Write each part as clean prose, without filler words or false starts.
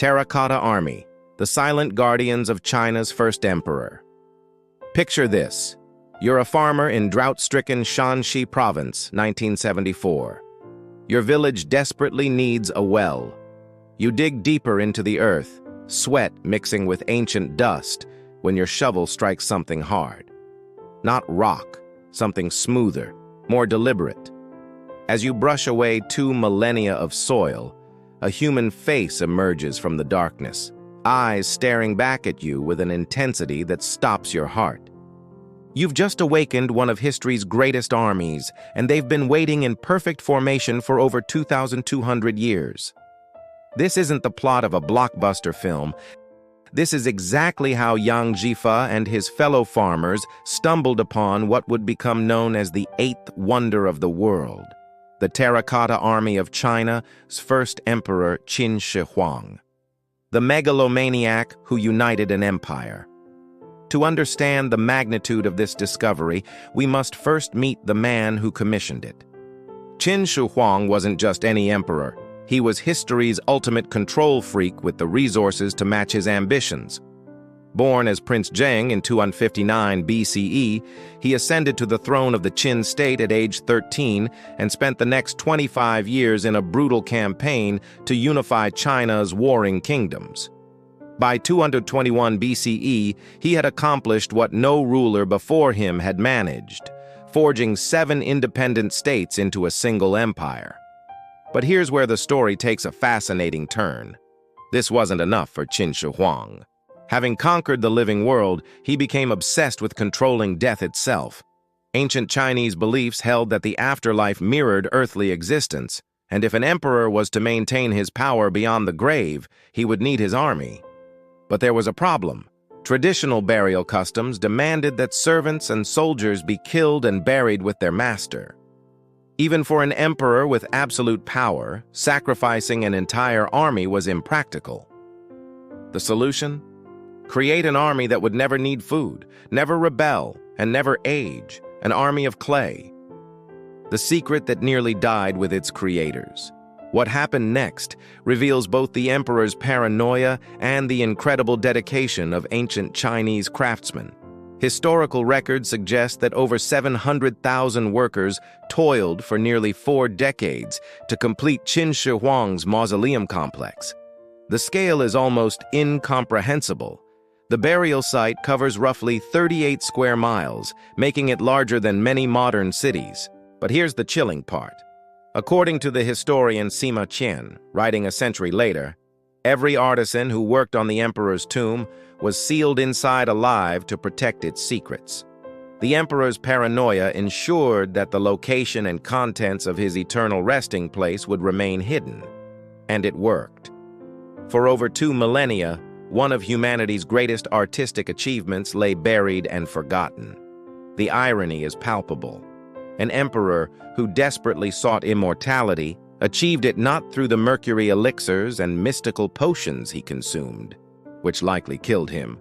Terracotta Army, the silent guardians of China's first emperor. Picture this. You're a farmer in drought-stricken Shaanxi Province, 1974. Your village desperately needs a well. You dig deeper into the earth, sweat mixing with ancient dust, when your shovel strikes something hard. Not rock, something smoother, more deliberate. As you brush away 2 millennia of soil, a human face emerges from the darkness, eyes staring back at you with an intensity that stops your heart. You've just awakened one of history's greatest armies, and they've been waiting in perfect formation for over 2,200 years. This isn't the plot of a blockbuster film. This is exactly how Yang Jifa and his fellow farmers stumbled upon what would become known as the 8th wonder of the world, the Terracotta Army of China's first emperor, Qin Shi Huang, the megalomaniac who united an empire. To understand the magnitude of this discovery, we must first meet the man who commissioned it. Qin Shi Huang wasn't just any emperor. He was history's ultimate control freak with the resources to match his ambitions. Born as Prince Zheng in 259 BCE, he ascended to the throne of the Qin state at age 13 and spent the next 25 years in a brutal campaign to unify China's warring kingdoms. By 221 BCE, he had accomplished what no ruler before him had managed, forging 7 independent states into a single empire. But here's where the story takes a fascinating turn. This wasn't enough for Qin Shi Huang. Having conquered the living world, he became obsessed with controlling death itself. Ancient Chinese beliefs held that the afterlife mirrored earthly existence, and if an emperor was to maintain his power beyond the grave, he would need his army. But there was a problem. Traditional burial customs demanded that servants and soldiers be killed and buried with their master. Even for an emperor with absolute power, sacrificing an entire army was impractical. The solution? Create an army that would never need food, never rebel, and never age, an army of clay. The secret that nearly died with its creators. What happened next reveals both the emperor's paranoia and the incredible dedication of ancient Chinese craftsmen. Historical records suggest that over 700,000 workers toiled for nearly 4 decades to complete Qin Shi Huang's mausoleum complex. The scale is almost incomprehensible. The burial site covers roughly 38 square miles, making it larger than many modern cities. But here's the chilling part. According to the historian Sima Qian, writing a century later, every artisan who worked on the emperor's tomb was sealed inside alive to protect its secrets. The emperor's paranoia ensured that the location and contents of his eternal resting place would remain hidden. And it worked. For over 2 millennia, one of humanity's greatest artistic achievements lay buried and forgotten. The irony is palpable. An emperor who desperately sought immortality achieved it not through the mercury elixirs and mystical potions he consumed, which likely killed him,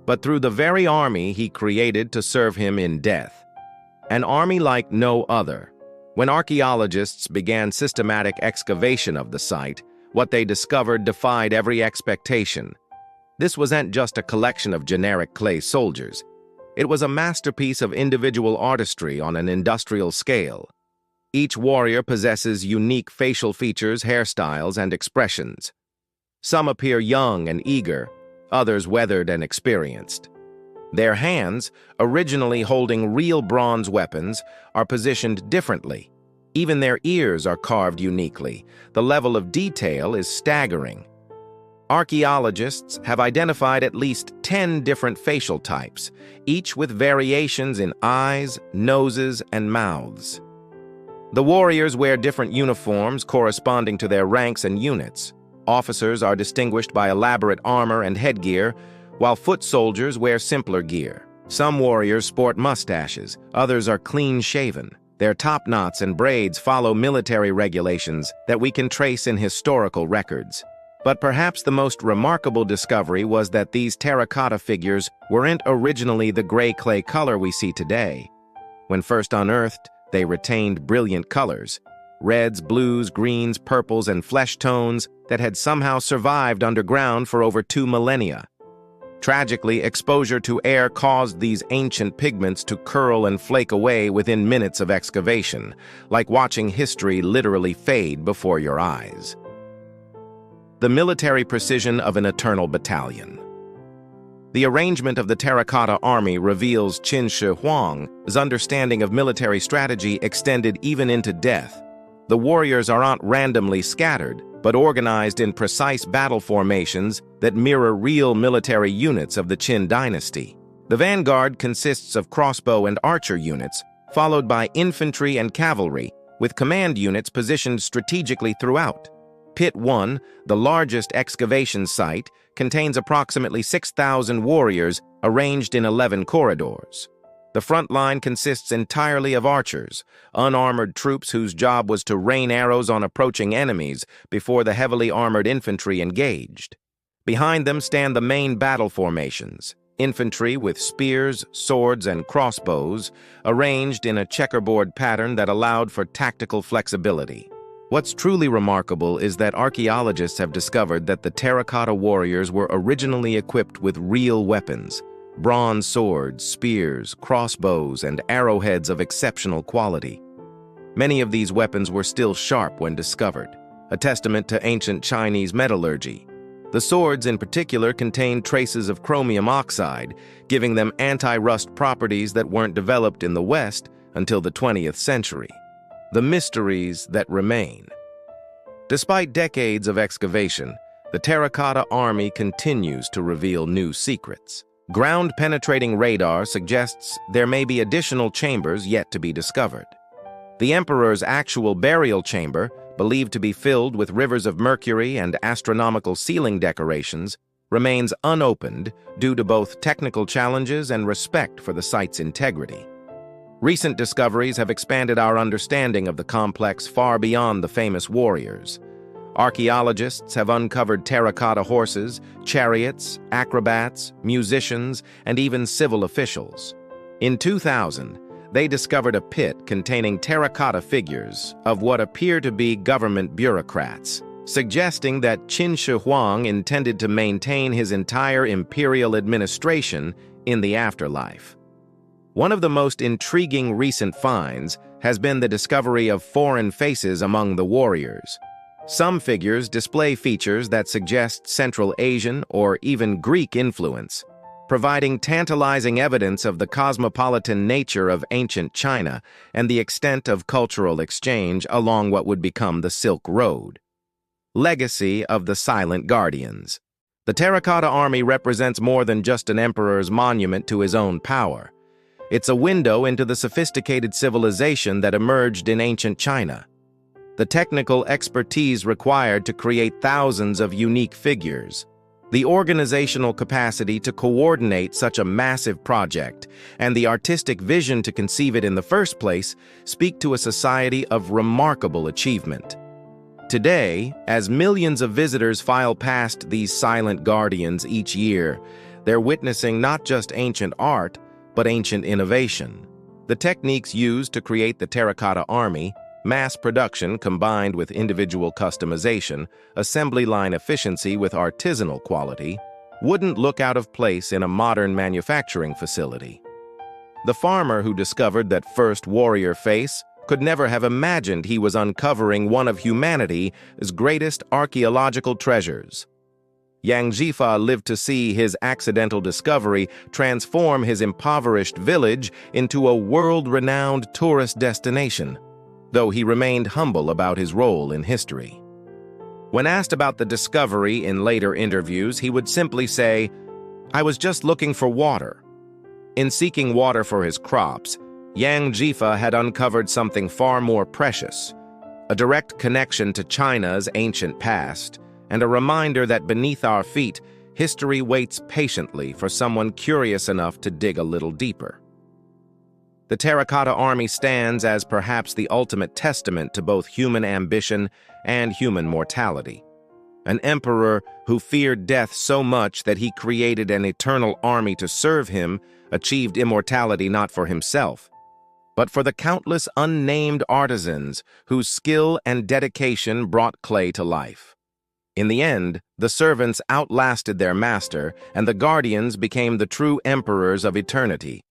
but through the very army he created to serve him in death. An army like no other. When archaeologists began systematic excavation of the site, what they discovered defied every expectation. This wasn't just a collection of generic clay soldiers. It was a masterpiece of individual artistry on an industrial scale. Each warrior possesses unique facial features, hairstyles, and expressions. Some appear young and eager, others weathered and experienced. Their hands, originally holding real bronze weapons, are positioned differently. Even their ears are carved uniquely. The level of detail is staggering. Archaeologists have identified at least 10 different facial types, each with variations in eyes, noses, and mouths. The warriors wear different uniforms corresponding to their ranks and units. Officers are distinguished by elaborate armor and headgear, while foot soldiers wear simpler gear. Some warriors sport mustaches, others are clean-shaven. Their top knots and braids follow military regulations that we can trace in historical records. But perhaps the most remarkable discovery was that these terracotta figures weren't originally the gray clay color we see today. When first unearthed, they retained brilliant colors. Reds, blues, greens, purples, and flesh tones that had somehow survived underground for over 2 millennia. Tragically, exposure to air caused these ancient pigments to curl and flake away within minutes of excavation, like watching history literally fade before your eyes. The military precision of an eternal battalion. The arrangement of the terracotta army reveals Qin Shi Huang's understanding of military strategy extended even into death. The warriors aren't randomly scattered, but organized in precise battle formations that mirror real military units of the Qin dynasty. The vanguard consists of crossbow and archer units, followed by infantry and cavalry, with command units positioned strategically throughout. Pit 1, the largest excavation site, contains approximately 6,000 warriors arranged in 11 corridors. The front line consists entirely of archers, unarmored troops whose job was to rain arrows on approaching enemies before the heavily armored infantry engaged. Behind them stand the main battle formations, infantry with spears, swords, and crossbows, arranged in a checkerboard pattern that allowed for tactical flexibility. What's truly remarkable is that archaeologists have discovered that the terracotta warriors were originally equipped with real weapons: bronze swords, spears, crossbows, and arrowheads of exceptional quality. Many of these weapons were still sharp when discovered, a testament to ancient Chinese metallurgy. The swords in particular contained traces of chromium oxide, giving them anti-rust properties that weren't developed in the West until the 20th century. The mysteries that remain. Despite decades of excavation, the terracotta army continues to reveal new secrets. Ground-penetrating radar suggests there may be additional chambers yet to be discovered. The emperor's actual burial chamber, believed to be filled with rivers of mercury and astronomical ceiling decorations, remains unopened due to both technical challenges and respect for the site's integrity. Recent discoveries have expanded our understanding of the complex far beyond the famous warriors. Archaeologists have uncovered terracotta horses, chariots, acrobats, musicians, and even civil officials. In 2000, they discovered a pit containing terracotta figures of what appear to be government bureaucrats, suggesting that Qin Shi Huang intended to maintain his entire imperial administration in the afterlife. One of the most intriguing recent finds has been the discovery of foreign faces among the warriors. Some figures display features that suggest Central Asian or even Greek influence, providing tantalizing evidence of the cosmopolitan nature of ancient China and the extent of cultural exchange along what would become the Silk Road. Legacy of the Silent Guardians. The terracotta army represents more than just an emperor's monument to his own power. It's a window into the sophisticated civilization that emerged in ancient China. The technical expertise required to create thousands of unique figures, the organizational capacity to coordinate such a massive project, and the artistic vision to conceive it in the first place speak to a society of remarkable achievement. Today, as millions of visitors file past these silent guardians each year, they're witnessing not just ancient art, but ancient innovation. The techniques used to create the terracotta army, mass production combined with individual customization, assembly line efficiency with artisanal quality, wouldn't look out of place in a modern manufacturing facility. The farmer who discovered that first warrior face could never have imagined he was uncovering one of humanity's greatest archaeological treasures. Yang Jifa lived to see his accidental discovery transform his impoverished village into a world-renowned tourist destination, though he remained humble about his role in history. When asked about the discovery in later interviews, he would simply say, "I was just looking for water." In seeking water for his crops, Yang Jifa had uncovered something far more precious, a direct connection to China's ancient past, and a reminder that beneath our feet, history waits patiently for someone curious enough to dig a little deeper. The terracotta army stands as perhaps the ultimate testament to both human ambition and human mortality. An emperor who feared death so much that he created an eternal army to serve him achieved immortality not for himself, but for the countless unnamed artisans whose skill and dedication brought clay to life. In the end, the servants outlasted their master, and the guardians became the true emperors of eternity.